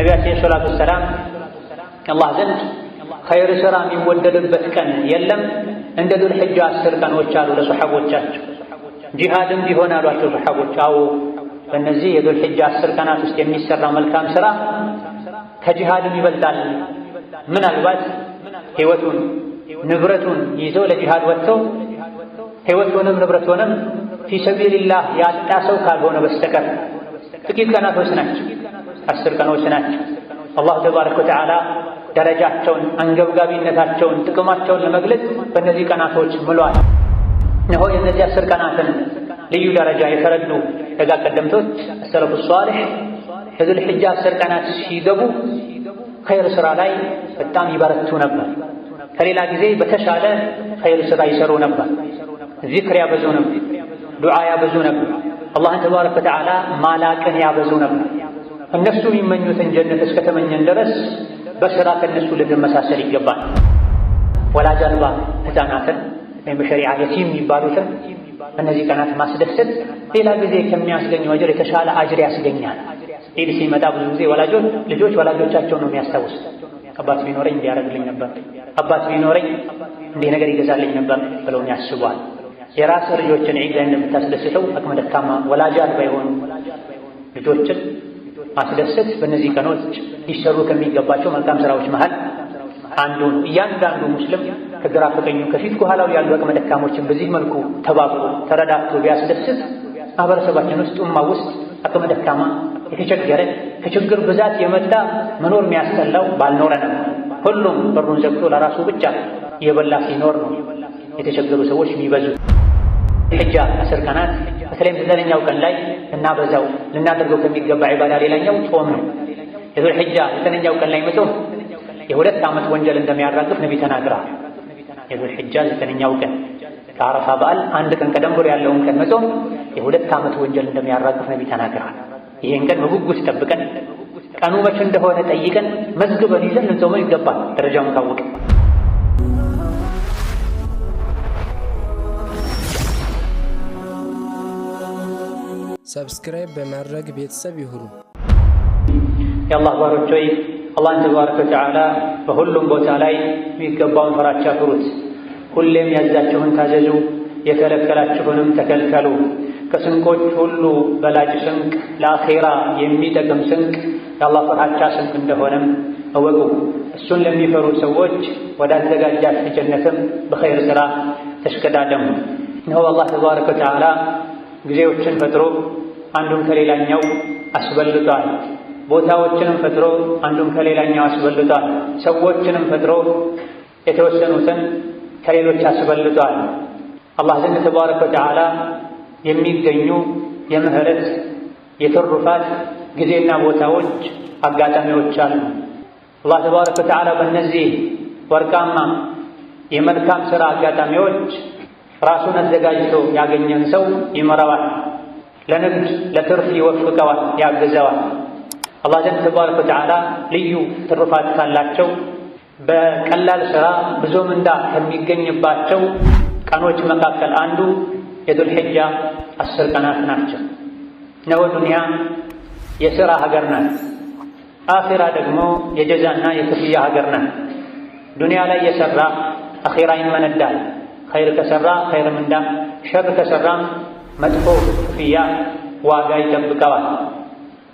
ነቢያችን ሰለላሁ ዐለይሂ ወሰለም አላህ ዘንድ ኸይር ሥራ የሚወደድበት ቀን የለም እንደ ዙል ሒጃ 10 ቀኖች አሉ ለሰሐቦቻቸው። ጂሃድም ቢሆን አሏቸው ሰሐቦች፣ አዎ በእነዚህ የዙል ሒጃ 10 ቀናት ውስጥ የሚሰራ መልካም ሥራ ከጂሃድም ይበልጣል። ምናልባት ሕይወቱን ንብረቱን ይዘው ለጂሃድ ወጥተው ሕይወቱንም ንብረቱንም ፊ ሰቢልላህ ያጣ ሰው ካልሆነ በስተቀር ጥቂት ቀናቶች ናቸው፣ 10 ቀኖች ናቸው። አላህ ተባረከ ወተዓላ ደረጃቸውን፣ አንገብጋቢነታቸውን፣ ጥቅማቸውን ለመግለጽ በእነዚህ ቀናቶች ምሏል። እነሆ የእነዚህ 10 ቀናትን ልዩ ደረጃ የተረዱ ደጋ ቀደምቶች ሰለፉ ሷሊህ የዙል ሒጃ 10 ቀናት ሲገቡ ኸይር ሥራ ላይ በጣም ይበረቱ ነበር። ከሌላ ጊዜ በተሻለ ኸይር ሥራ ይሰሩ ነበር። ዚክር ያበዙ ነበር፣ ዱዓ ያበዙ ነበር፣ አላህን ተባረከ ወተዓላ ማላቅን ያበዙ ነበር። እነሱ የሚመኙትን ጀነት እስከተመኘን ድረስ በሥራ ከእነሱ ልንመሳሰል ይገባል። ወላጅ አልባ ሕፃናትን ወይም በሸሪዓ የቲም የሚባሉትን እነዚህ ቀናት ማስደሰት ሌላ ጊዜ ከሚያስገኘው አጅር የተሻለ አጅር ያስገኛል። ኢድ ሲመጣ ብዙ ጊዜ ልጆች ወላጆቻቸውን ነው የሚያስታውሱት። አባት ቢኖረኝ እንዲያደርግልኝ ነበር፣ አባት ቢኖረኝ እንዲህ ነገር ይገዛልኝ ነበር ብለው ያስባል። የራስ ልጆችን ዒድ ላይ እንደምታስደስተው አቅመ ደካማ ወላጅ አልባ የሆኑ ልጆችን ማስደሰት በእነዚህ ቀኖች ሊሰሩ ከሚገባቸው መልካም ሥራዎች መሃል አንዱ ነው። እያንዳንዱ ሙስሊም ከግራ ከቀኙ ከፊት ከኋላው ያሉ አቅመ ደካሞችን በዚህ መልኩ ተባብሮ ተረዳድቶ ቢያስደስት ማህበረሰባችን ውስጥ ኡማ ውስጥ አቅመ ደካማ የተቸገረ ከችግር ብዛት የመጣ መኖር የሚያስጠላው ባልኖረ ነው። ሁሉም በሩን ዘግቶ ለራሱ ብቻ የበላ ሲኖር ነው የተቸገሩ ሰዎች የሚበዙ። ሒጃ 10 ቀናት በተለይም 9ኛው ቀን ላይ እናበዛው ልናደርገው ከሚገባ ዒባዳ ሌላኛው ጾም ነው። የዙል ሒጃ 9ኛው ቀን ላይ መጾም የ2 ዓመት ወንጀል እንደሚያራግፍ ነቢ ተናግረዋል። የዙል ሒጃ 9ኛው ቀን ከአረፋ በዓል 1 ቀን ቀደም ብሎ ያለውን ቀን መጾም የ2 ዓመት ወንጀል እንደሚያራግፍ ነቢ ተናግረዋል። ይሄን ቀን በጉጉት ጠብቀን ቀኑ መቼ እንደሆነ ጠይቀን መዝግበን ይዘን ልንጾመው ይገባል። ደረጃውን ካወቅን ሰብስክራይብ በማድረግ ቤተሰብ ይሁኑ። የአላህ ባሮች ሆይ አላህን ተባረከ ወተዓላ በሁሉም ቦታ ላይ የሚገባውን ፍራቻ ፍሩት። ሁሌም ያዛችሁን ታዘዙ፣ የከለከላችሁንም ተከልከሉ። ከስንቆች ሁሉ በላጭ ስንቅ ለአኼራ የሚጠቅም ስንቅ የአላህ ፍራቻ ስንቅ እንደሆነም እወቁ። እሱን ለሚፈሩ ሰዎች ወዳዘጋጃት ጀነትም በኸይር ሥራ ተሽቀዳደሙ። እነሆ አላህ ተባረከ ወተዓላ ጊዜዎችን ፈጥሮ አንዱን ከሌላኛው አስበልጧል። ቦታዎችንም ፈጥሮ አንዱን ከሌላኛው አስበልጧል። ሰዎችንም ፈጥሮ የተወሰኑትን ከሌሎች አስበልጧል። አላህ ዘንድ ተባረከ ወተዓላ የሚገኙ የምህረት የትሩፋት ጊዜና ቦታዎች አጋጣሚዎች አሉ። አላህ ተባረከ ወተዓላ በእነዚህ ወርቃማ የመልካም ሥራ አጋጣሚዎች ራሱን አዘጋጅቶ ያገኘን ሰው ይመራዋል፣ ለንግድ ለትርፍ ይወፍቀዋል፣ ያግዘዋል። አላህ ዘንድ ተባረከ ወተዓላ ልዩ ትሩፋት ካላቸው በቀላል ሥራ ብዙ ምንዳ ከሚገኝባቸው ቀኖች መካከል አንዱ የዙል ሒጃ 10 ቀናት ናቸው። ነው ዱንያ የሥራ ሀገር ናት፣ አኺራ ደግሞ የጀዛና የክፍያ ሀገር ናት። ዱንያ ላይ የሠራ አኺራ ይመነዳል። ኸይር ከሠራ ኸይር ምንዳ፣ ሸር ከሠራ መጥፎ ክፍያ ዋጋ ይጠብቀዋል።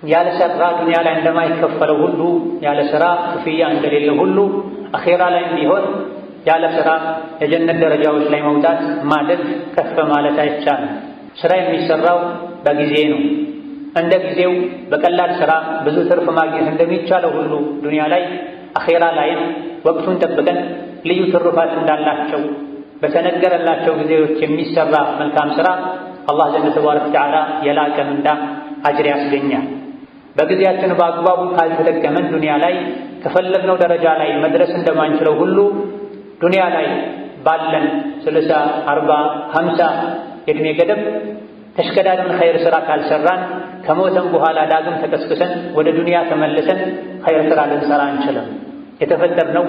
ያለ ሠራ ዱንያ ላይ እንደማይከፈለው ሁሉ ያለ ሥራ ክፍያ እንደሌለ ሁሉ አኺራ ላይም ቢሆን ያለ ሥራ የጀነት ደረጃዎች ላይ መውጣት ማደግ ከፍ ማለት አይቻልም። ሥራ የሚሠራው በጊዜ ነው። እንደ ጊዜው በቀላል ሥራ ብዙ ትርፍ ማግኘት እንደሚቻለው ሁሉ ዱንያ ላይ አኺራ ላይም ወቅቱን ጠብቀን ልዩ ትሩፋት እንዳላቸው በተነገረላቸው ጊዜዎች የሚሠራ መልካም ሥራ አላህ ዘንድ ተባረከ ወተዓላ የላቀ ምንዳ አጅር ያስገኛል። በጊዜያችን በአግባቡ ካልተጠቀመን ዱንያ ላይ ከፈለግነው ደረጃ ላይ መድረስ እንደማንችለው ሁሉ ዱንያ ላይ ባለን 30፣ 40፣ 50 የዕድሜ ገደብ ተሽቀዳድመን ኸይር ሥራ ካልሠራን ከሞተን በኋላ ዳግም ተቀስቅሰን ወደ ዱንያ ተመልሰን ኸይር ሥራ ልንሠራ አንችልም። የተፈጠርነው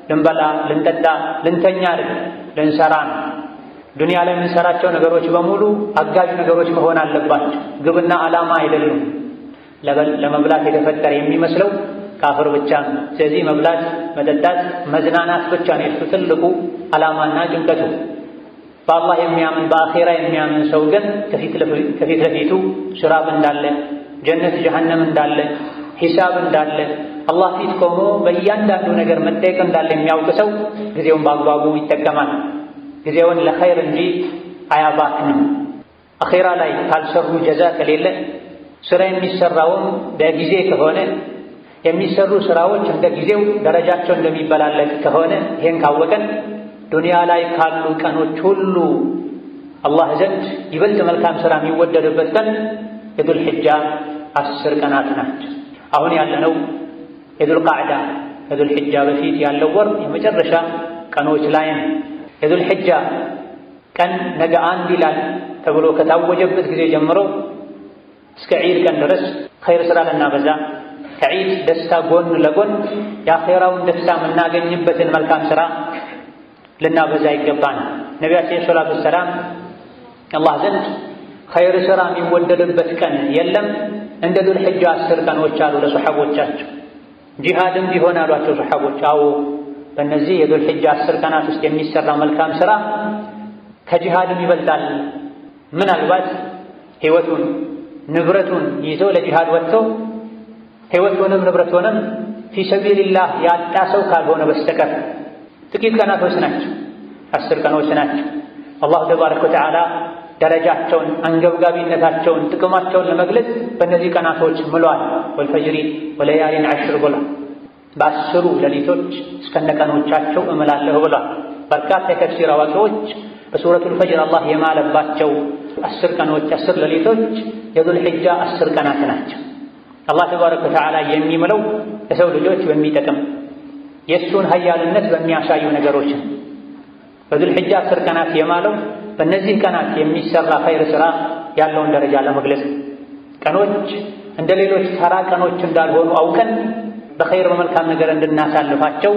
ልንበላ፣ ልንጠጣ፣ ልንተኛ አይደል፣ ልንሠራ ነው። ዱንያ ላይ የምንሠራቸው ነገሮች በሙሉ አጋዥ ነገሮች መሆን አለባቸው፣ ግብና ዓላማ አይደሉም። ለመብላት የተፈጠረ የሚመስለው ካፍር ብቻ ነው። ስለዚህ መብላት፣ መጠጣት፣ መዝናናት ብቻ ነው የሱ ትልቁ ዓላማና ጭንቀቱ። በአላህ የሚያምን በአኼራ የሚያምን ሰው ግን ከፊት ለፊቱ ስራብ እንዳለ፣ ጀነት ጀሃነም እንዳለ፣ ሂሳብ እንዳለ፣ አላህ ፊት ቆሞ በእያንዳንዱ ነገር መጠየቅ እንዳለ የሚያውቅ ሰው ጊዜውን በአግባቡ ይጠቀማል። ጊዜውን ለኸይር እንጂ አያባክንም። አኼራ ላይ ካልሰሩ ጀዛ ከሌለ ስራ የሚሰራውም በጊዜ ከሆነ የሚሰሩ ስራዎች እንደ ጊዜው ደረጃቸው እንደሚበላለጥ ከሆነ ይሄን ካወቀን ዱንያ ላይ ካሉ ቀኖች ሁሉ አላህ ዘንድ ይበልጥ መልካም ስራ የሚወደድበት ቀን የዱል ሒጃ 10 ቀናት ናቸው። አሁን ያለነው የዱል ቃዕዳ ከዱል ሒጃ በፊት ያለው ወር የመጨረሻ ቀኖች ላይ ነው። የዱል ሒጃ ቀን ነገ 1 ይላል ተብሎ ከታወጀበት ጊዜ ጀምሮ እስከ ዒድ ቀን ድረስ ኸይር ስራ ልናበዛ ከዒድ ደስታ ጎን ለጎን የአኼራውን ደስታ የምናገኝበትን መልካም ስራ ልናበዛ ይገባል። ነቢያችን ሰለላሁ ዐለይሂ ወሰለም አላህ ዘንድ ኸይር ስራ የሚወደድበት ቀን የለም እንደ ዱል ሒጃ 10 ቀኖች አሉ ለሰሐቦቻቸው። ጂሃድም ቢሆን አሏቸው ሰሐቦች፣ አዎ በእነዚህ የዱል ሒጃ 10 ቀናት ውስጥ የሚሰራ መልካም ስራ ከጂሃድም ይበልጣል። ምናልባት ሕይወቱን ንብረቱን ይዞ ለጂሃድ ወጥቶ ሕይወቱንም ንብረቱንም ፊ ሰቢልላህ ያጣ ሰው ካልሆነ በስተቀር ጥቂት ቀናቶች ናቸው፣ 10 ቀኖች ናቸው። አላሁ ተባረከ ወተዓላ ደረጃቸውን፣ አንገብጋቢነታቸውን፣ ጥቅማቸውን ለመግለጽ በእነዚህ ቀናቶች ምሏል። ወልፈጅሪ ወለያሊን ዐሽር ብሏል። በ10 ሌሊቶች እስከነቀኖቻቸው እምላለሁ ብሏል። በርካታ የተፍሲር አዋቂዎች በሱረቱል ፈጅር አላህ የማለባቸው 10 ቀኖች 10 ሌሊቶች የዱል ሒጃ 10 ቀናት ናቸው። አላህ ተባረከ ወተዓላ የሚምለው ለሰው ልጆች በሚጠቅም የእሱን ኃያልነት በሚያሳዩ ነገሮች ነው። በዱል ሒጃ 10 ቀናት የማለው በእነዚህ ቀናት የሚሰራ ኸይር ስራ ያለውን ደረጃ ለመግለጽ ቀኖች እንደ ሌሎች ተራ ቀኖች እንዳልሆኑ አውቀን በኸይር በመልካም ነገር እንድናሳልፋቸው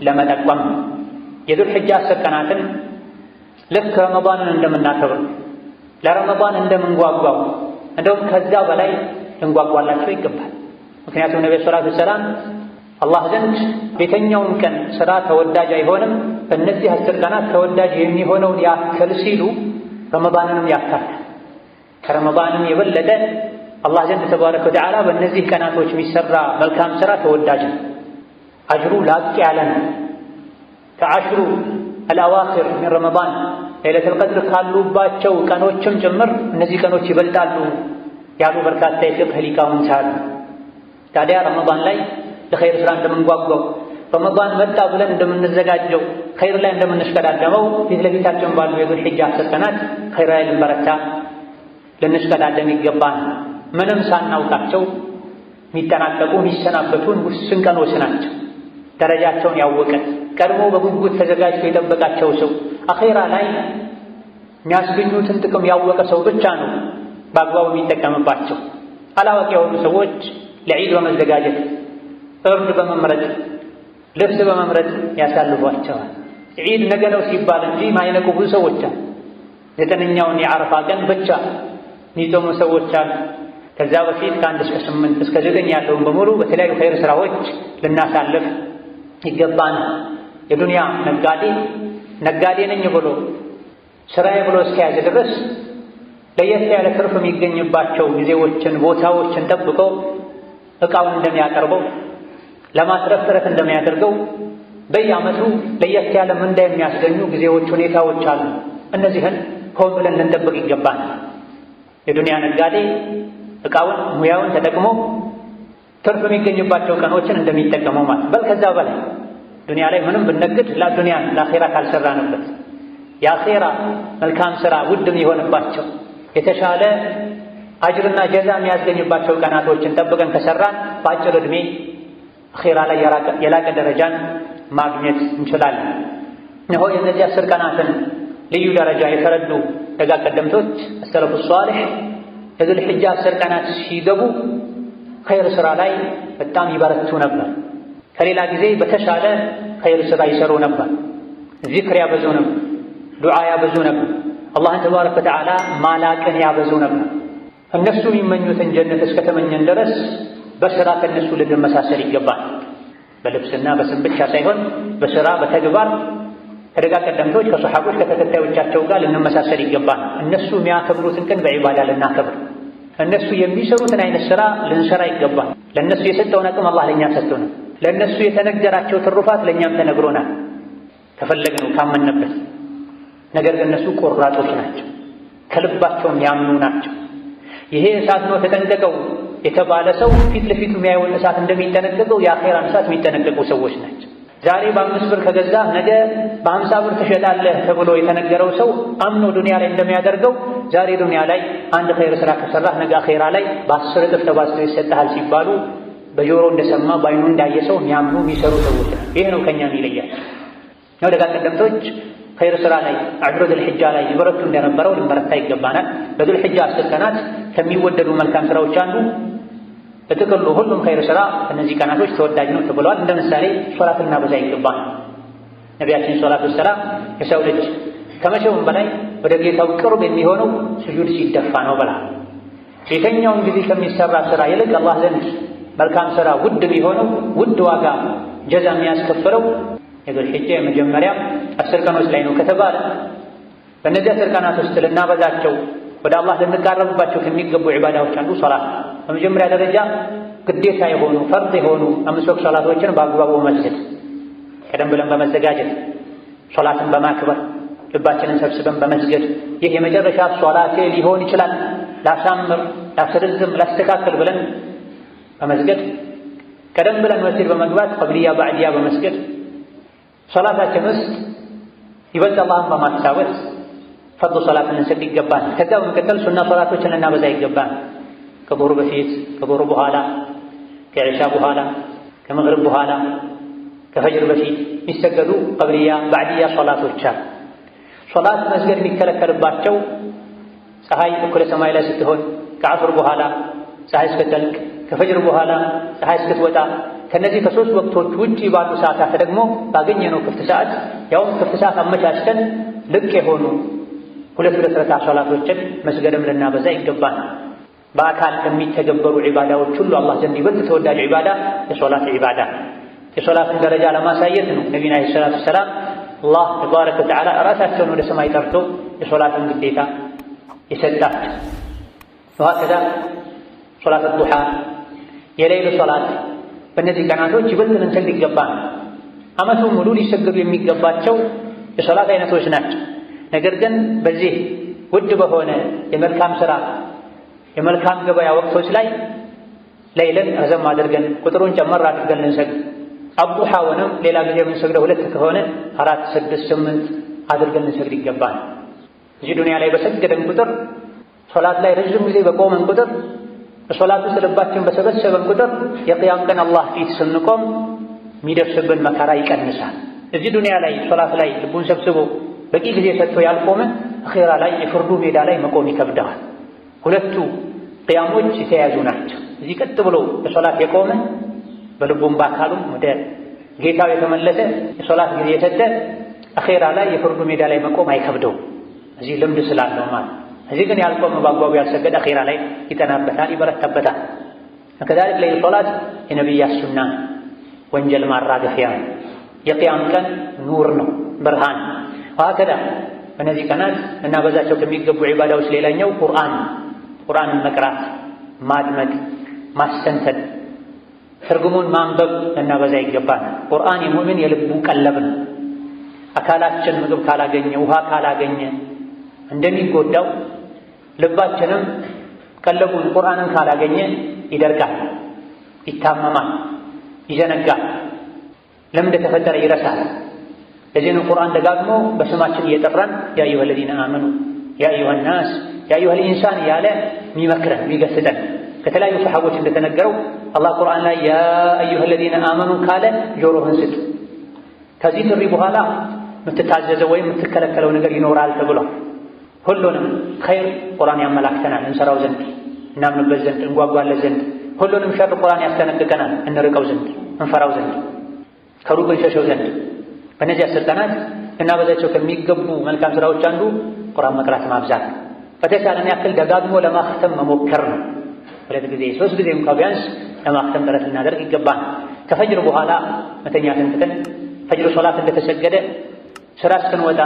ለመጠቆም የዱል ሒጃ 10 ቀናትን ልክ ረመዳንን እንደምናከብር ለረመዳን እንደምንጓጓው እንደውም ከዛ በላይ ልንጓጓላቸው ይገባል። ምክንያቱም ነብዩ ሰለላሁ ዐለይሂ ወሰለም አላህ ዘንድ ቤተኛውን ቀን ስራ ተወዳጅ አይሆንም በእነዚህ 10 ቀናት ተወዳጅ የሚሆነውን ያክል ሲሉ ረመዳንንም ያካትታል። ከረመዳንም የበለጠ አላህ ዘንድ ተባረከ ወተዓላ በእነዚህ ቀናቶች የሚሰራ መልካም ስራ ተወዳጅ ነው። አጅሩ ላቅ ያለ ነው። ከ10 አልአዋኺር ሚን ረመዳን ለይለቱል ቀድር ካሉባቸው ቀኖችም ጭምር እነዚህ ቀኖች ይበልጣሉ ያሉ በርካታ የፊቅህ ሊቃውንት አሉ። ታዲያ ረመዳን ላይ ለኸይር ስራ እንደምንጓጓው ረመዳን መጣ ብለን እንደምንዘጋጀው ኸይር ላይ እንደምንሽቀዳደመው ፊት ለፊታችን ባሉ የዱል ሒጃ 10 ቀናት ኸይር ላይ ልንበረታ ልንሽቀዳደም ይገባል። ምንም ሳናውቃቸው የሚጠናቀቁ የሚሰናበቱን ውስን ቀኖች ናቸው። ደረጃቸውን ያወቀ ቀድሞ በጉጉት ተዘጋጅቶ የጠበቃቸው ሰው አኼራ ላይ የሚያስገኙትን ጥቅም ያወቀ ሰው ብቻ ነው በአግባቡ የሚጠቀምባቸው። አላዋቂ የሆኑ ሰዎች ለዒድ በመዘጋጀት እርድ በመምረጥ ልብስ በመምረጥ ያሳልፏቸዋል። ዒድ ነገ ነው ሲባል እንጂ ማይነቁ ብዙ ሰዎች አሉ። 9ኛውን የዓረፋ ቀን ብቻ የሚጾሙ ሰዎች አሉ። ከዛ በፊት ከ1 እስከ 8 እስከ 9 ያለውን በሙሉ በተለያዩ ኸይር ስራዎች ልናሳልፍ ይገባል። የዱንያ ነጋዴ ነኝ ብሎ ስራዬ ብሎ እስከያዘ ድረስ ለየት ያለ ትርፍ የሚገኝባቸው ጊዜዎችን ቦታዎችን ጠብቆ ዕቃውን እንደሚያቀርበው ለማትረፍ ጥረት እንደሚያደርገው በየዓመቱ ለየት ያለ ምንዳ የሚያስገኙ ጊዜዎች፣ ሁኔታዎች አሉ። እነዚህን ሆን ብለን ልንጠብቅ ይገባል። የዱንያ ነጋዴ ዕቃውን ሙያውን ተጠቅሞ ትርፍ የሚገኝባቸው ቀኖችን እንደሚጠቀመው ማለት በል ከዛ በላይ ዱንያ ላይ ምንም ብንነግድ ለዱንያ ለአኼራ ካልሰራንበት የአኼራ መልካም ስራ ውድ የሚሆንባቸው የተሻለ አጅርና ጀዛ የሚያስገኝባቸው ቀናቶችን ጠብቀን ከሰራን በአጭር ዕድሜ አኼራ ላይ የላቀ ደረጃን ማግኘት እንችላለን። እነሆ የእነዚህ 10 ቀናትን ልዩ ደረጃ የተረዱ ደጋግ ቀደምቶች አሰለፉ ሷሊህ የዱል ሒጃ 10 ቀናት ሲገቡ ኸይር ስራ ላይ በጣም ይበረቱ ነበር። ከሌላ ጊዜ በተሻለ ኸይር ስራ ይሰሩ ነበር። ዚክር ያበዙ ነበር፣ ዱዓ ያበዙ ነበር፣ አላህን ተባረከ ወተዓላ ማላቅን ያበዙ ነበር። እነሱ የሚመኙትን ጀነት እስከተመኘን ድረስ በስራ ከነሱ ልንመሳሰል ይገባል። በልብስና በስም ብቻ ሳይሆን በስራ በተግባር ከደጋ ቀደምቶች ከሰሐቦች ከተከታዮቻቸው ጋር ልንመሳሰል ይገባል። እነሱ የሚያከብሩትን ቀን በዒባዳ ልናከብር፣ እነሱ የሚሰሩትን አይነት ስራ ልንሰራ ይገባል። ለእነሱ የሰጠውን አቅም አላህ ለእኛ ሰጥቶናል። ለእነሱ የተነገራቸው ትሩፋት ለእኛም ተነግሮናል ከፈለግነው ካመንበት። ነገር ግን እነሱ ቆራጦች ናቸው፣ ከልባቸውም ያምኑ ናቸው። ይሄ እሳት ነው ተጠንቀቀው የተባለ ሰው ፊት ለፊቱ የሚያየውን እሳት እንደሚጠነቀቀው የአኼራን እሳት የሚጠነቀቁ ሰዎች ናቸው። ዛሬ በ5 ብር ከገዛ ነገ በ50 ብር ትሸጣለህ ተብሎ የተነገረው ሰው አምኖ ዱንያ ላይ እንደሚያደርገው ዛሬ ዱንያ ላይ አንድ ኸይር ስራ ከሰራህ ነገ አኼራ ላይ በ10 እጥፍ ተባዝቶ ይሰጥሃል ሲባሉ በጆሮ እንደሰማ በዓይኑ እንዳየ ሰው የሚያምኑ የሚሰሩ ሰዎች ናቸው። ይህ ነው ከእኛ ይለያል ነው። ደጋ ቀደምቶች ኸይር ስራ ላይ አሽረ ዙልሒጃ ላይ ይበረቱ እንደነበረው ልንበረታ ይገባናል። በዙልሒጃ 10 ቀናት ከሚወደዱ መልካም ስራዎች አንዱ በጥቅሉ ሁሉም ኸይር ስራ እነዚህ ቀናቶች ተወዳጅ ነው ተብሏል። እንደ ምሳሌ ሶላትና በዛ ይገባል። ነቢያችን ሰለላሁ ዐለይሂ ወሰለም የሰው ልጅ ከመቼውም በላይ ወደ ጌታው ቅርብ የሚሆነው ስጁድ ሲደፋ ነው ብላ። የትኛውን ጊዜ ከሚሰራ ስራ ይልቅ አላህ ዘንድ መልካም ስራ ውድ ቢሆነው ውድ ዋጋ ጀዛ የሚያስከፍለው የዙልሒጃ የመጀመሪያ 10 ቀኖች ላይ ነው ከተባለ በእነዚህ 10 ቀናት ውስጥ ልናበዛቸው ወደ አላህ ልንቃረብባቸው ከሚገቡ ዒባዳዎች አንዱ ሶላት። በመጀመሪያ ደረጃ ግዴታ የሆኑ ፈርድ የሆኑ 5 ወቅት ሶላቶችን በአግባቡ መስገድ፣ ቀደም ብለን በመዘጋጀት ሶላትን በማክበር ልባችንን ሰብስበን በመስገድ ይህ የመጨረሻ ሶላቴ ሊሆን ይችላል ላሳምር፣ ላስረዝም፣ ላስተካከል ብለን በመስገድ ቀደም ብለን መስጊድ በመግባት ቀብልያ ባዕድያ በመስገድ ሶላታችን ውስጥ ይበልጥ አላህን በማስታወስ ፈርድ ሶላትን እንሰግድ ይገባል። ከዛ በመቀጠል ሱና ሶላቶችን ልናበዛ ይገባል። ከዙሁር በፊት፣ ከዙሁር በኋላ፣ ከዒሻ በኋላ፣ ከመግሪብ በኋላ፣ ከፈጅር በፊት የሚሰገዱ ቀብልያ ባዕድያ ሶላቶች አሉ። ሶላት መስገድ የሚከለከልባቸው ፀሐይ እኩለ ሰማይ ላይ ስትሆን፣ ከዐሱር በኋላ ፀሐይ እስክትጠልቅ፣ ከፈጅር በኋላ ፀሐይ እስክትወጣ፣ ከነዚህ ከ3 ወቅቶች ውጪ ባሉ ሰዓታት ደግሞ ባገኘነው ክፍት ሰዓት ያውም ክፍት ሰዓት አመቻችተን ልቅ የሆኑ 2 ረካ ሶላቶችን መስገድም ልናበዛ ይገባል። በአካል ከሚተገበሩ ዒባዳዎች ሁሉ አላህ ዘንድ ይበልጥ ተወዳጅ ዒባዳ የሶላት ዒባዳ። የሶላትን ደረጃ ለማሳየት ነው ነቢዩና ዓለይሂ ሰላቱ ወሰላም አላህ ተባረከ ወተዓላ ራሳቸውን ወደ ሰማይ ጠርቶ የሶላትን ግዴታ የሰጣቸው። ወሀከዛ ሶላት ዱሓ፣ የሌይል ሶላት በእነዚህ ቀናቶች ይበልጥ ልንሰግድ ይገባል። ዓመቱን ሙሉ ሊሰገዱ የሚገባቸው የሶላት አይነቶች ናቸው። ነገር ግን በዚህ ውድ በሆነ የመልካም ሥራ የመልካም ገበያ ወቅቶች ላይ ሌይልን ረዘም አድርገን ቁጥሩን ጨመር አድርገን ልንሰግድ፣ አቡሓውንም ሌላ ጊዜ የምንሰግደው 2 ከሆነ 4፣ 6፣ 8 አድርገን ልንሰግድ ይገባል። እዚህ ዱንያ ላይ በሰገደን ቁጥር ሶላት ላይ ረዥም ጊዜ በቆመን ቁጥር በሶላት ውስጥ ልባችን በሰበሰበን ቁጥር የቅያም ቀን አላህ ፊት ስንቆም የሚደርስብን መከራ ይቀንሳል። እዚህ ዱንያ ላይ ሶላት ላይ ልቡን ሰብስቦ በቂ ጊዜ ሰጥቶ ያልቆመ አኼራ ላይ የፍርዱ ሜዳ ላይ መቆም ይከብደዋል። ሁለቱ ቅያሞች የተያዙ ናቸው። እዚህ ቀጥ ብሎ በሶላት የቆመ በልቡም በአካሉም ወደ ጌታው የተመለሰ የሶላት ጊዜ የሰጠ አኼራ ላይ የፍርዱ ሜዳ ላይ መቆም አይከብደውም። እዚህ ልምድ ስላለው ማለት። እዚህ ግን ያልቆመ በአግባቡ ያልሰገደ አኼራ ላይ ይጠናበታል፣ ይበረታበታል። ከዛሊክ ሌይል ሶላት የነቢያት ሱና ወንጀል ማራገፊያ ነው። የቅያም ቀን ኑር ነው፣ ብርሃን። ወሀከዛ በእነዚህ ቀናት እናበዛቸው ከሚገቡ ዒባዳዎች ሌላኛው ቁርአንን መቅራት፣ ማድመጥ፣ ማስተንተን፣ ትርጉሙን ማንበብ ልናበዛ ይገባል። ቁርአን የሙእሚን የልቡ ቀለብ ነው። አካላችን ምግብ ካላገኘ ውሃ ካላገኘ እንደሚጎዳው ልባችንም ቀለቡን ቁርአንን ካላገኘ ይደርቃል፣ ይታመማል፣ ይዘነጋል፣ ለምን እንደተፈጠረ ይረሳል። ለዚህ ነው ቁርአን ደጋግሞ በስማችን እየጠራን ያ አዩሀ ለዚነ አመኑ፣ ያ አዩሀ ናስ፣ ያ አዩሀ ልኢንሳን እያለ የሚመክረን የሚገስጠን። ከተለያዩ ሰሓቦች እንደተነገረው አላህ ቁርአን ላይ ያ አዩሀ ለዚነ አመኑ ካለ ጆሮህን ስጥ፣ ከዚህ ጥሪ በኋላ የምትታዘዘው ወይም የምትከለከለው ነገር ይኖራል ተብሏል። ሁሉንም ኸይር ቁርአን ያመላክተናል፣ እንሰራው ዘንድ፣ እናምንበት ዘንድ፣ እንጓጓለት ዘንድ። ሁሉንም ሸር ቁርአን ያስጠነቅቀናል፣ እንርቀው ዘንድ፣ እንፈራው ዘንድ፣ ከሩቅ እንሸሸው ዘንድ። በእነዚህ 10 ቀናት እናበዛቸው ከሚገቡ መልካም ስራዎች አንዱ ቁርአን መቅራት ማብዛት፣ በተቻለን ያክል ደጋግሞ ለማክተም መሞከር ነው። 2 ጊዜ 3 ጊዜ እንኳን ቢያንስ ለማክተም ጥረት ልናደርግ ይገባል። ከፈጅር በኋላ መተኛትን ትተን ፈጅር ሶላት እንደተሰገደ ስራ እስክንወጣ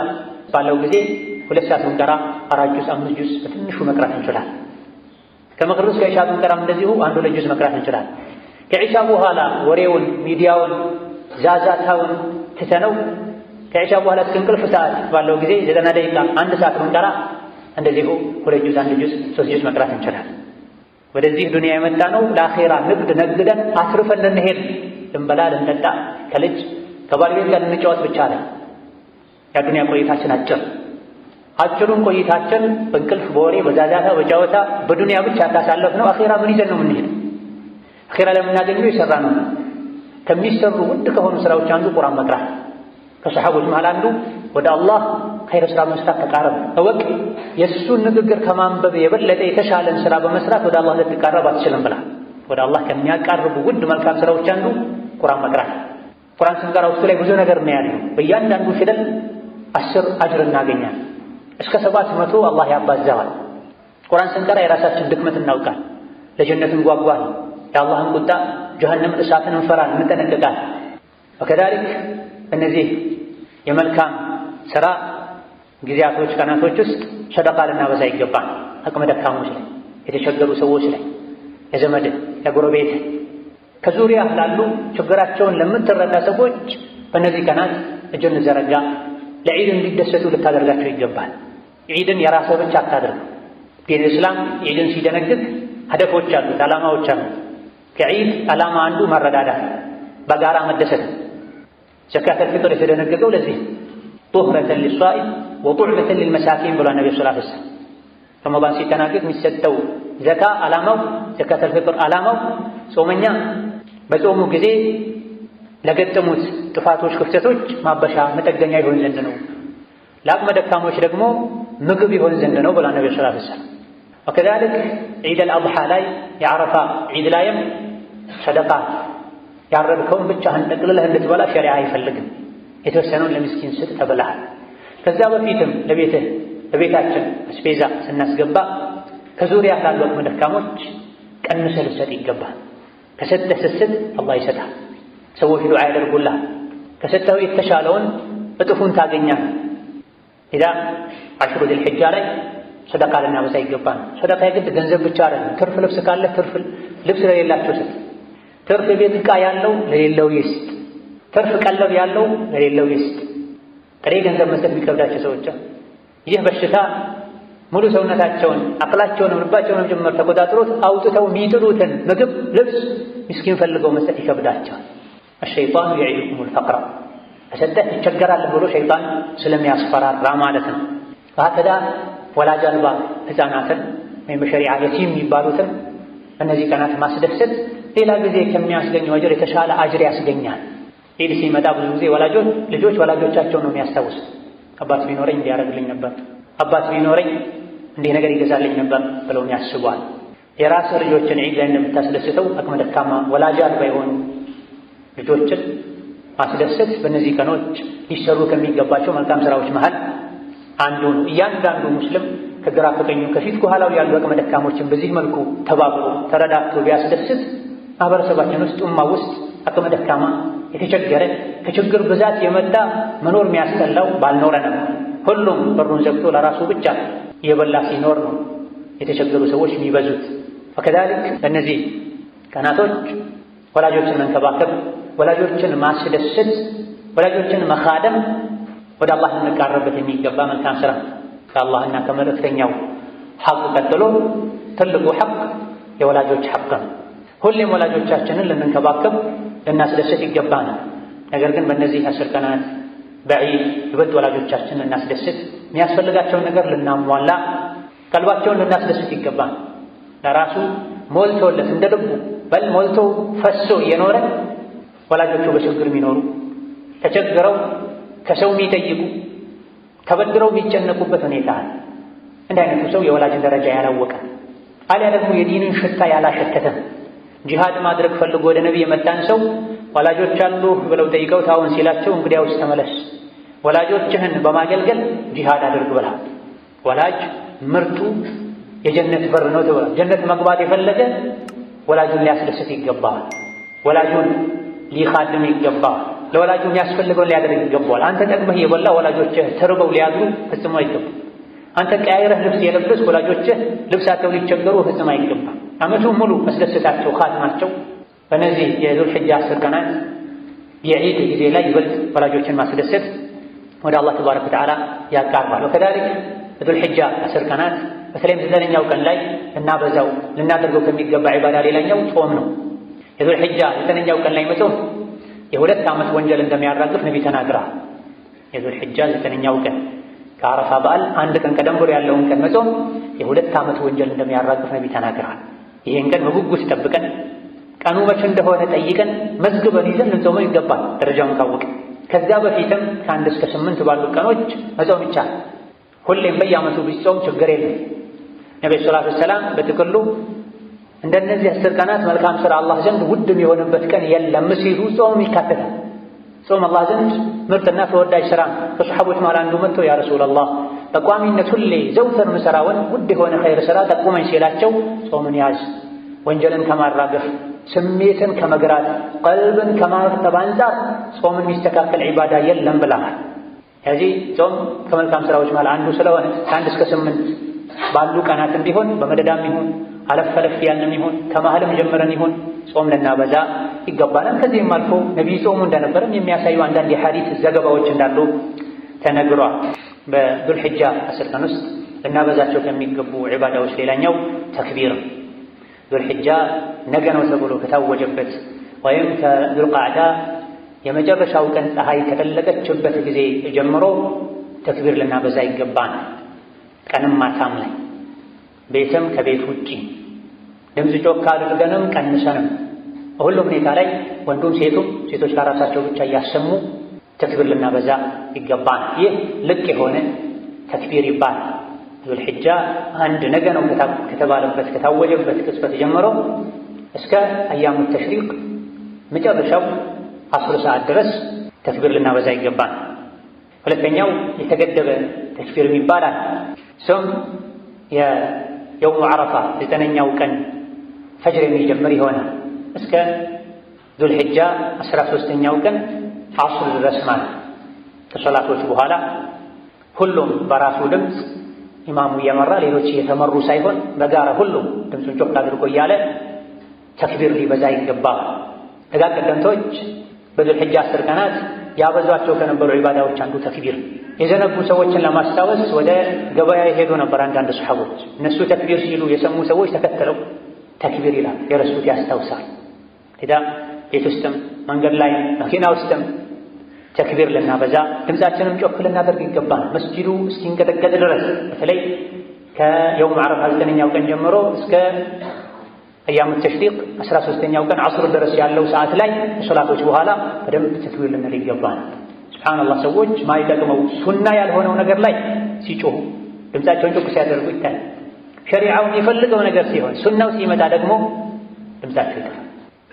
ባለው ጊዜ 2 ሰዓት ብንቀራ 4 ጁዝ 5 ጁዝ በትንሹ መቅራት እንችላለን። ከመግሪብ እስከ ኢሻ ብንቀራም እንደዚሁ 1-2 ጁዝ መቅራት እንችላለን። ከኢሻ በኋላ ወሬውን ሚዲያውን ዛዛታውን ትተነው ከኢሻ በኋላ እስከ እንቅልፍ ሰዓት ባለው ጊዜ 90 ደቂቃ 1 ሰዓት ብንቀራ እንደዚሁ 2 ጁዝ 1 ጁዝ 3 ጁዝ መቅራት እንችላለን። ወደዚህ ዱንያ የመጣ ነው ለአኺራ ንግድ ነግደን አትርፈን ልንሄድ ልንበላ ልንጠጣ ከልጅ ከባለቤት ጋር ልንጫወት ብቻ ነው። የዱንያ ቆይታችን አጭሩን ቆይታችን በእንቅልፍ በወሬ በዛዛታ በጫወታ በዱንያ ብቻ ካሳለፍነው አኺራ ምን ይዘን ነው የምንሄደው? አኺራ ለምናገኘው የሰራ ነው። ከሚሰሩ ውድ ከሆኑ ስራዎች አንዱ ቁርአን መቅራት። ከሰሐቦች መሃል አንዱ ወደ አላህ ኸይር ስራ መስራት ተቃረብ እወቅ፣ የእሱን ንግግር ከማንበብ የበለጠ የተሻለን ስራ በመስራት ወደ አላህ ልትቃረብ አትችልም ብላ። ወደ አላህ ከሚያቃርቡ ውድ መልካም ስራዎች አንዱ ቁርአን መቅራት። ቁርአን ስንቀራ ውስጡ ላይ ብዙ ነገር ነው ያለው። በእያንዳንዱ ፊደል 10 አጅር እናገኛለን። እስከ 700 አላህ ያባዛዋል። ቁርአን ስንቀራ የራሳችን ድክመት እናውቃል። ለጀነት እንጓጓል። የአላህን ቁጣ ጀሃነም እሳትን እንፈራል፣ እንጠነቀቃል። ወከዛሊክ እነዚህ የመልካም ስራ ጊዜያቶች ቀናቶች ውስጥ ሰደቃ ልናበዛ ይገባል። አቅመ ደካሞች ላይ፣ የተቸገሩ ሰዎች ላይ፣ የዘመድ የጎረቤት ከዙሪያ ላሉ ችግራቸውን ለምትረዳ ሰዎች በእነዚህ ቀናት እጅን ዘረጋ። ለዒድ እንዲደሰቱ ልታደርጋቸው ይገባል። ዒድን የራስህ ብቻ አታድርግ። ዲን እስላም ዒድን ሲደነግግ ሀደፎች አሉት፣ ዓላማዎች አሉት። ከዒድ ዓላማ አንዱ መረዳዳት፣ በጋራ መደሰት። ዘካተል ፊጥር የተደነገገው ለዚህ ጡህረተን ሊሷኢም ወጡዕመተን ሊልመሳኪን ብሏል ነብዩ ሰለላሁ ዐለይሂ ወሰለም። ረመዳን ሲጠናቀቅ የሚሰጠው ዘካ ዓላማው ዘካተል ፊጥር ዓላማው ጾመኛ በጾሙ ጊዜ ለገጠሙት ጥፋቶች፣ ክፍተቶች ማበሻ መጠገኛ ይሆን ዘንድ ነው። ለአቅመ ደካሞች ደግሞ ምግብ ይሆን ዘንድ ነው ብሏል ነብዩ ሰለላሁ ዐለይሂ ወሰለም። ወከዛሊክ ዒደል አድሓ ላይ የዓረፋ ዒድ ላይም ሰደቃ ያረድከውን ብቻህን ጠቅልለህ እንድትበላ ሸሪዓ አይፈልግም። የተወሰነውን ለምስኪን ስጥ ተብለሃል። ከዛ በፊትም ለቤታችን አስቤዛ ስናስገባ ከዙሪያ ላሉ አቅመ ደካሞች ቀንሰህ ልትሰጥ ይገባል። ከሰጠህ ስትሰጥ አላህ ይሰጣል። ሰዎች ዱዓ ያደርጉልሃል። ከሰጠው የተሻለውን እጥፉን ታገኛለህ። ኢዛ አሽሩ ዚል ሒጃ ላይ ሰደቃ ልናበዛ ይገባል። ሰደቃ የግድ ገንዘብ ብቻ አይደለም። ትርፍ ልብስ ካለ ትርፍ ልብስ ለሌላቸው ስጥ። ትርፍ የቤት ዕቃ ያለው ለሌለው ይስጥ። ትርፍ ቀለብ ያለው ለሌለው ይስጥ። ጥሬ ገንዘብ መስጠት የሚከብዳቸው ሰዎች ይህ በሽታ ሙሉ ሰውነታቸውን አቅላቸውንም ልባቸውንም ጭምር ተቆጣጥሮት አውጥተው የሚጥሉትን ምግብ፣ ልብስ ምስኪን ፈልገው መስጠት ይከብዳቸዋል። አሸይጣኑ የዒዱኩሙል ፈቅረ ከሰጠህ ትቸገራለህ ብሎ ሸይጣን ስለሚያስፈራራ ማለት ነው። ከዛ ወላጅ አልባ ሕፃናትን ወይም በሸሪዓ የቲም የሚባሉትን እነዚህ ቀናት ማስደሰት ሌላ ጊዜ ከሚያስገኘው አጅር የተሻለ አጅር ያስገኛል። ዒድ ሲመጣ ብዙ ጊዜ ልጆች ወላጆቻቸውን ነው የሚያስታውሱት። አባት ቢኖረኝ እንዲያደርግልኝ ነበር፣ አባት ቢኖረኝ እንዲህ ነገር ይገዛልኝ ነበር ብለው ያስቧል። የራስህ ልጆችን ዒድ ላይ እንደምታስደስተው አቅመ ደካማ ወላጅ አልባ የሆኑ ልጆችን ማስደሰት በእነዚህ ቀኖች ሊሰሩ ከሚገባቸው መልካም ስራዎች መሃል አንዱ ነው። እያንዳንዱ ሙስሊም ከግራ ከቀኙ ከፊት ከኋላው ያሉ አቅመ ደካሞችን በዚህ መልኩ ተባብሮ ተረዳድቶ ቢያስደስት ማህበረሰባችን ውስጥ ኡማ ውስጥ አቅመ ደካማ የተቸገረ ከችግር ብዛት የመጣ መኖር የሚያስጠላው ባልኖረ ነው። ሁሉም በሩን ዘግቶ ለራሱ ብቻ የበላ ሲኖር ነው የተቸገሩ ሰዎች የሚበዙት። ወከዛሊክ በእነዚህ ቀናቶች ወላጆችን መንከባከብ፣ ወላጆችን ማስደሰት፣ ወላጆችን መኻደም ወደ አላህ ልንቃረበት የሚገባ መልካም ስራ ከአላህና ከመልእክተኛው ሐቅ ቀጥሎ ትልቁ ሐቅ የወላጆች ሐቅ ነው። ሁሌም ወላጆቻችንን ልንንከባከብ ልናስደሰት ይገባናል። ነገር ግን በእነዚህ 10 ቀናት በዒድ ይበልጥ ወላጆቻችንን ልናስደስት የሚያስፈልጋቸውን ነገር ልናሟላ ቀልባቸውን ልናስደስት ይገባል። ለራሱ ሞልቶለት እንደ ልቡ በል ሞልቶ ፈሶ የኖረ ወላጆቹ በችግር የሚኖሩ ተቸግረው ከሰው የሚጠይቁ ተበድረው የሚጨነቁበት ሁኔታ አለ። እንዲህ አይነቱ ሰው የወላጅን ደረጃ ያላወቀ አሊያ ደግሞ የዲንን ሽታ ያላሸተተም ጂሃድ ማድረግ ፈልጎ ወደ ነብይ የመጣን ሰው ወላጆች አሉ ብለው ጠይቀው ታውን ሲላቸው እንግዲያውስ ተመለስ ወላጆችህን በማገልገል ጂሃድ አድርግ ብላ። ወላጅ ምርጡ የጀነት በር ነው ተብሏል። ጀነት መግባት የፈለገ ወላጁን ሊያስደስት ይገባል። ወላጁን ሊኻድም ይገባል። ለወላጁ የሚያስፈልገውን ሊያደርግ ይገባዋል። አንተ ጠግበህ የበላ ወላጆችህ ተርበው ሊያድሩ ፈጽሞ አይገባም። አንተ ቀያይረህ ልብስ የለበስክ ወላጆችህ ልብሳቸው ሊቸገሩ ፈጽሞ አይገባም። ዓመቱን ሙሉ መስደሰታቸው ኻድማቸው በእነዚህ የዙል ሒጃ 10 ቀናት የዒድ ጊዜ ላይ ይበልጥ ወላጆችን ማስደሰት ወደ አላህ ተባረከ ወተዓላ ያቃርባል። ወከዛሊክ ዙል ሒጃ 10 ቀናት በተለይም 9ኛው ቀን ላይ ልናበዛው ልናደርገው ከሚገባ ዒባዳ ሌላኛው ጾም ነው። የዙል ሒጃ 9ኛው ቀን ላይ መጾም የ2 ዓመት ወንጀል እንደሚያራግፍ ነቢ ተናግረዋል። የዙል ሒጃ 9ኛው ቀን ከአረፋ በዓል 1 ቀን ቀደም ብሎ ያለውን ቀን መጾም የ2 ዓመት ወንጀል እንደሚያራግፍ ነቢ ተናግረዋል። ይሄን ቀን በጉጉት ጠብቀን ቀኑ መቼ እንደሆነ ጠይቀን መዝግበን ይዘን ልንጾመው ይገባል። ደረጃውን ካወቅን ከዛ በፊትም ከ1 እስከ 8 ባሉ ቀኖች መጾም ይቻላል። ሁሌም በየዓመቱ ቢጾም ችግር የለም። ነብዩ ሰለላሁ ዐለይሂ ወሰለም በጥቅሉ እንደነዚህ 10 ቀናት መልካም ሥራ አላህ ዘንድ ውድ የሚሆንበት ቀን የለም ሲሉ ጾም ይካተታል። ጾም አላህ ዘንድ ምርጥና ተወዳጅ ሥራ ነው። ከሰሐቦች መሃል አንዱ መጥቶ ያ ረሱላላህ በቋሚነት ሁሌ ዘውትር ምሰራውን ውድ የሆነ ኸይር ሥራ ጠቁመኝ ሲላቸው ጾምን ያዝ፣ ወንጀልን ከማራገፍ ስሜትን ከመግራት ቀልብን ከማርጠብ አንፃር ጾምን የሚስተካከል ዒባዳ የለም ብለዋል። ስለዚህ ጾም ከመልካም ሥራዎች መሃል አንዱ ስለሆነ ከ1 እስከ 8 ባሉ ቀናትም ቢሆን በመደዳም ይሁን አለፍ አለፍ ያልንም ይሁን ከመሃልም ጀምረን ይሁን ጾም ልናበዛ ይገባናል። ከዚህም አልፎ ነቢይ ጾሙ እንደነበረም የሚያሳዩ አንዳንድ የሐዲስ ዘገባዎች እንዳሉ ተነግሯል። በዙል ሒጃ 10 ቀን ውስጥ ልናበዛቸው ከሚገቡ ዒባዳዎች ሌላኛው ተክቢር። ዙል ሒጃ ነገ ነው ተብሎ ከታወጀበት ወይም ከዙል ቃዕዳ የመጨረሻው ቀን ፀሐይ ከጠለቀችበት ጊዜ ጀምሮ ተክቢር ልናበዛ ይገባናል። ቀንም ማታም ላይ ቤትም ከቤት ውጪ ድምፅ ጮክ አድርገንም ቀንሰንም በሁሉም ሁኔታ ላይ ወንዱም ሴቱም ሴቶች ለራሳቸው ብቻ እያሰሙ ተክቢር ልናበዛ ይገባናል። ይህ ልቅ የሆነ ተክቢር ይባላል። ዙል ሒጃ 1 ነገ ነው ከተባለበት ከታወጀበት ቅጽበት ጀምሮ እስከ አያሙ ተሽሪቅ መጨረሻው 10 ሰዓት ድረስ ተክቢር ልናበዛ ይገባናል። ሁለተኛው የተገደበ ተክቢር ይባላል። እሱም የየውሙ ዓረፋ 9ኛው ቀን ፈጅር የሚጀምር ይሆናል እስከ ዙል ሒጃ 13ኛው ቀን ዐስር ድረስ ማለት ከሰላቶች በኋላ ሁሉም በራሱ ድምፅ ኢማሙ እየመራ ሌሎች እየተመሩ ሳይሆን በጋራ ሁሉም ድምፁን ጮክ አድርጎ እያለ ተክቢር ሊበዛ ይገባል። ደጋግ ቀደምቶች በዙል ሒጃ 10 ቀናት ያበዟቸው ከነበሩ ዒባዳዎች አንዱ ተክቢር። የዘነጉ ሰዎችን ለማስታወስ ወደ ገበያ የሄዱ ነበር አንዳንድ ሰሐቦች። እነሱ ተክቢር ሲሉ የሰሙ ሰዎች ተከተለው ተክቢር ይላል፣ የረሱት ያስታውሳል። ሄዳ ቤት ውስጥም መንገድ ላይ መኪና ውስጥም ተክቢር ልናበዛ ድምፃችንም ጮክ ልናደርግ ይገባል። መስጂዱ እስኪንቀጠቀጥ ድረስ በተለይ ከየውም ዓረፋ 9ኛው ቀን ጀምሮ እስከ አያሙ ተሽሪቅ 13ኛው ቀን ዐስር ድረስ ያለው ሰዓት ላይ ከሶላቶች በኋላ በደንብ ተክቢር ልንል ይገባል። ሱብሓነላህ ሰዎች ማይጠቅመው ሱና ያልሆነው ነገር ላይ ሲጮሁ ድምፃቸውን ጮክ ሲያደርጉ ይታያል። ሸሪዓው የፈልገው ነገር ሲሆን ሱናው ሲመጣ ደግሞ ድምፃቸው ይጠፋል።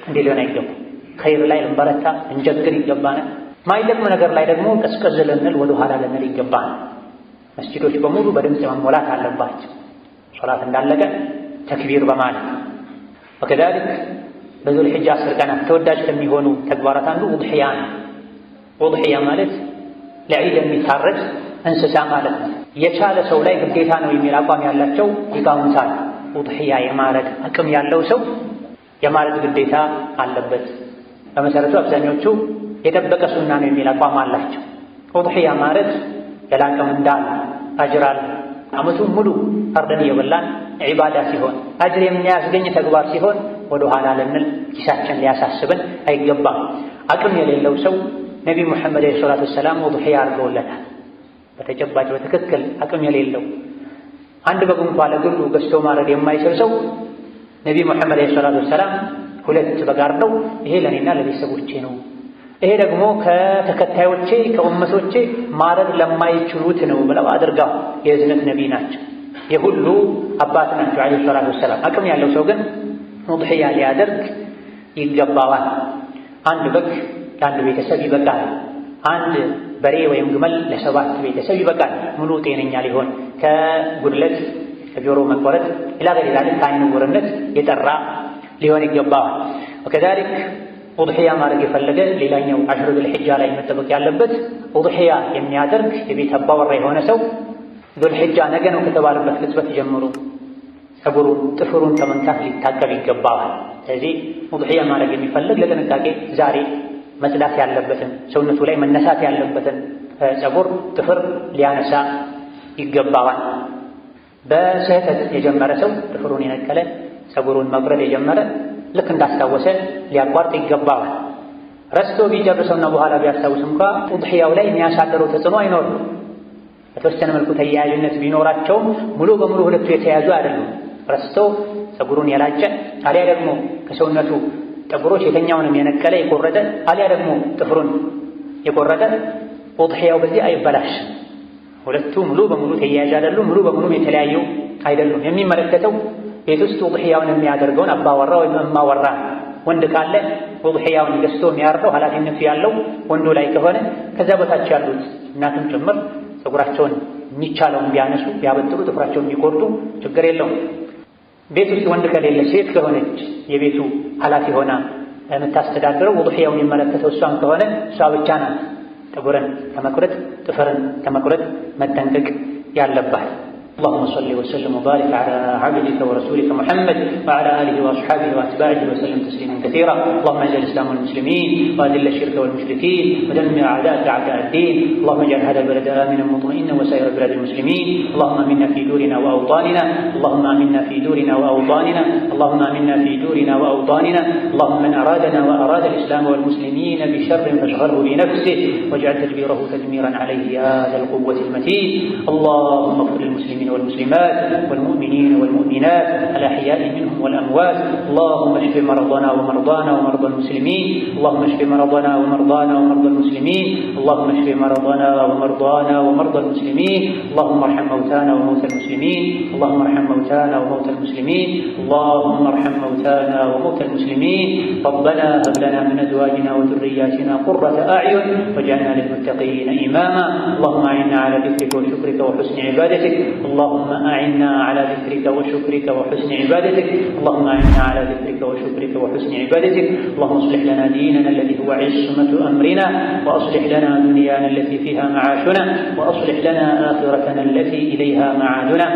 እንዲህ ሊሆን አይገባም። ኸይር ላይ ልንበረታ እንጀግር ይገባናል። ማይጠቅም ነገር ላይ ደግሞ ቀዝቀዝ ልንል ወደ ኋላ ልንል ይገባናል። መስጂዶች በሙሉ በድምፅ መሞላት አለባቸው። ሶላት እንዳለቀ ተክቢር በማለት ወከዛሊክ በዙል ሒጃ 10 ቀናት ተወዳጅ ከሚሆኑ ተግባራት አንዱ ውድሕያ ነው። ውድሕያ ማለት ለዒድ የሚታረድ እንስሳ ማለት ነው። የቻለ ሰው ላይ ግዴታ ነው የሚል አቋም ያላቸው ሊቃውንት አሉ። ውድሕያ የማረድ አቅም ያለው ሰው የማረድ ግዴታ አለበት። በመሰረቱ አብዛኞቹ የጠበቀ ሱና ነው የሚል አቋም አላቸው። ውድሕያ ማረድ የላቀ ምንዳ አጅር አለ። ዓመቱን ሙሉ ፈርደን እየበላን ዒባዳ ሲሆን አጅር የሚያስገኝ ተግባር ሲሆን ወደ ኋላ ልንል ኪሳችን ሊያሳስበን አይገባም። አቅም የሌለው ሰው ነቢ ሙሐመድ ዓለይሂ ሰላቱ ወሰላም ውድሕያ አድርገውለታል። በተጨባጭ በትክክል አቅም የሌለው አንድ በግ እንኳ ለግሉ ገዝቶ ማረድ የማይችል ሰው ነቢ ሙሐመድ ዓለይሂ ሰላቱ ወሰላም 2 በግ አርደው ይሄ ለኔና ለቤተሰቦቼ ነው፣ ይሄ ደግሞ ከተከታዮቼ ከኡመቶቼ ማረድ ለማይችሉት ነው ብለው አድርገው የእዝነት ነቢ ናቸው። የሁሉ አባት ናቸው ዓለይሂ ሰላቱ ወሰላም። አቅም ያለው ሰው ግን ውድሕያ ሊያደርግ ይገባዋል። አንድ በግ ለአንድ ቤተሰብ ይበቃል። አንድ በሬ ወይም ግመል ለ7 ቤተሰብ ይበቃል። ሙሉ ጤነኛ ሊሆን ከጉድለት ከጆሮ መቆረጥ ኢላ ገይሪ ዛሊክ ከዓይን ዕውርነት የጠራ ሊሆን ይገባዋል። ወከዛሊክ ኡድሒያ ማድረግ የፈለገ ሌላኛው አሽሩ ዙልሒጃ ላይ መጠበቅ ያለበት ኡድሒያ የሚያደርግ የቤት አባወራ የሆነ ሰው ዙልሒጃ ነገ ነው ከተባለበት ቅጽበት ጀምሮ ፀጉሩን ጥፍሩን ከመንካት ሊታቀብ ይገባዋል። ስለዚህ ኡድሒያ ማድረግ የሚፈልግ ለጥንቃቄ ዛሬ መጽዳት ያለበትን ሰውነቱ ላይ መነሳት ያለበትን ፀጉር ጥፍር ሊያነሳ ይገባዋል። በስህተት የጀመረ ሰው ጥፍሩን የነቀለ ፀጉሩን መቁረጥ የጀመረ ልክ እንዳስታወሰ ሊያቋርጥ ይገባዋል። ረስቶ ቢጨርሰውና በኋላ ቢያስታውስ እንኳ ኡድሒያው ላይ የሚያሳድረው ተጽዕኖ አይኖርም። በተወሰነ መልኩ ተያያዥነት ቢኖራቸውም ሙሉ በሙሉ ሁለቱ የተያዙ አይደሉም። ረስቶ ፀጉሩን የላጨ አሊያ ደግሞ ከሰውነቱ ጠጉሮች የተኛውንም የነቀለ የቆረጠ አሊያ ደግሞ ጥፍሩን የቆረጠ ኡድሒያው በዚህ አይበላሽም። ሁለቱ ሙሉ በሙሉ ተያያዥ አይደሉም፣ ሙሉ በሙሉ የተለያዩ አይደሉም። የሚመለከተው ቤት ውስጥ ኡድሒያውን የሚያደርገውን አባወራ ወይም እማወራ ወንድ ካለ ኡድሒያውን ገዝቶ የሚያርደው ኃላፊነቱ ያለው ወንዱ ላይ ከሆነ ከዛ በታች ያሉት እናትም ጭምር ፀጉራቸውን የሚቻለውን ቢያነሱ ቢያበጥሩ ጥፍራቸውን ቢቆርጡ ችግር የለውም። ቤት ውስጥ ወንድ ከሌለ ሴት ከሆነች የቤቱ ኃላፊ ሆና የምታስተዳድረው ኡድሒያው የሚመለከተው እሷን ከሆነ እሷ ብቻ ናት ጠጉርን ከመቁረጥ ጥፍርን ከመቁረጥ መጠንቀቅ ያለባት። اللهم صل وسلم وبارك على عبدك ورسولك محمد وعلى آله وأصحابه وأتباعه وسلم تسليما كثيرا. اللهم اجعل الإسلام والمسلمين وأذل الشرك والمشركين ودمر أعداءك أعداء الدين. اللهم اجعل هذا البلد آمنا مطمئنا وسائر بلاد المسلمين. اللهم آمنا في دورنا وأوطاننا. اللهم آمنا في دورنا وأوطاننا. اللهم آمنا في دورنا وأوطاننا. اللهم من أرادنا وأراد الإسلام والمسلمين بشر فاشغله بنفسه واجعل تدبيره تدميرا عليه يا ذا القوة المتين. اللهم اغفر للمسلمين والمسلمات والمؤمنين والمؤمنات الأحياء منهم والأموات. اللهم اشف مرضانا ومرضانا ومرضى المسلمين. اللهم اشف مرضانا ومرضانا ومرضى المسلمين. اللهم اشف مرضانا ومرضانا ومرضى المسلمين. اللهم ارحم موتانا وموتى المسلمين. اللهم ارحم موتانا وموتى المسلمين. اللهم ارحم موتانا وموتى المسلمين. ربنا هب لنا من أزواجنا وذرياتنا قرة أعين واجعلنا للمتقين إماما. اللهم أعنا على ذكرك وشكرك وحسن عبادتك. اللهم أعنا على ذكرك وشكرك وحسن عبادتك. اللهم أعنا على ذكرك وشكرك وحسن عبادتك. اللهم اصلح لنا ديننا الذي هو عصمة أمرنا وأصلح لنا دنيانا التي فيها معاشنا وأصلح لنا آخرتنا التي إليها معادنا.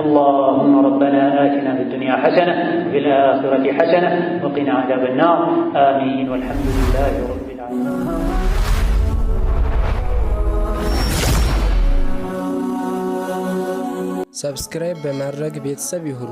اللهم ربنا آتنا في الدنيا حسنة وفي الآخرة حسنة وقنا عذاب النار. آمين والحمد لله رب العالمين. ሰብስክራይብ በማድረግ ቤተሰብ ይሁኑ።